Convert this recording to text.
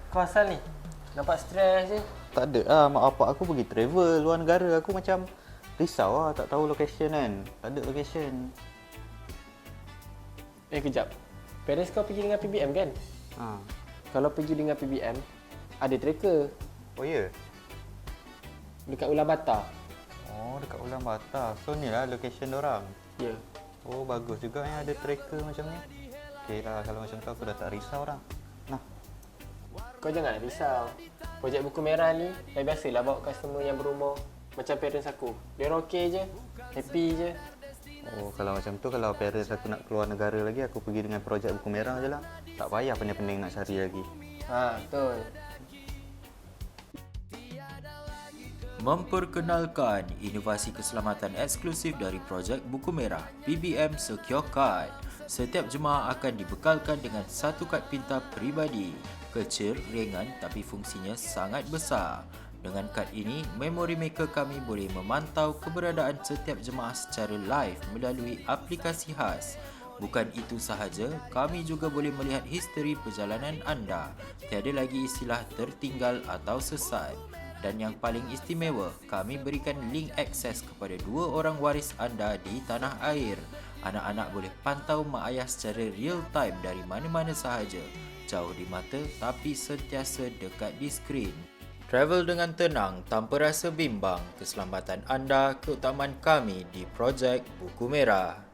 Kau asal ni? Nampak stres je. Tak ada lah, mak bapak aku pergi travel luar negara. Aku macam risau lah, tak tahu location kan. Tak ada location. Kejap. Parents kau pergi dengan PBM kan? Ha. Kalau pergi dengan PBM, ada tracker Oh ya? dekat Ulaanbaatar. Oh, dekat Ulaanbaatar. So ni lah location dorang. Ya. Oh, bagus juga yang ada tracker macam ni. Okey lah, kalau macam tu aku dah tak risau dah. Nah, Kau jangan risau. Projek Buku Merah ni dah biasalah bawa customer yang berumur macam parents aku. Dia okey je, happy je. oh kalau macam tu, kalau parents aku nak keluar negara lagi, aku pergi dengan projek Buku Merah je lah. Tak payah pening-pening nak cari lagi. Ha, betul. Memperkenalkan inovasi keselamatan eksklusif dari projek Buku Merah BBM Secure Card. Setiap jemaah akan dibekalkan dengan satu kad pintar peribadi. Kecil, ringan tapi fungsinya sangat besar. Dengan kad ini, memory maker kami boleh memantau keberadaan setiap jemaah secara live melalui aplikasi khas. Bukan itu sahaja, kami juga boleh melihat history perjalanan anda. Tiada lagi istilah tertinggal atau sesat. Dan yang paling istimewa, kami berikan link akses kepada 2 orang waris anda di tanah air. Anak-anak boleh pantau mak ayah secara real time dari mana-mana sahaja. Jauh di mata tapi sentiasa dekat di skrin. Travel dengan tenang tanpa rasa bimbang. Keselamatan anda keutamaan kami di projek Buku Merah.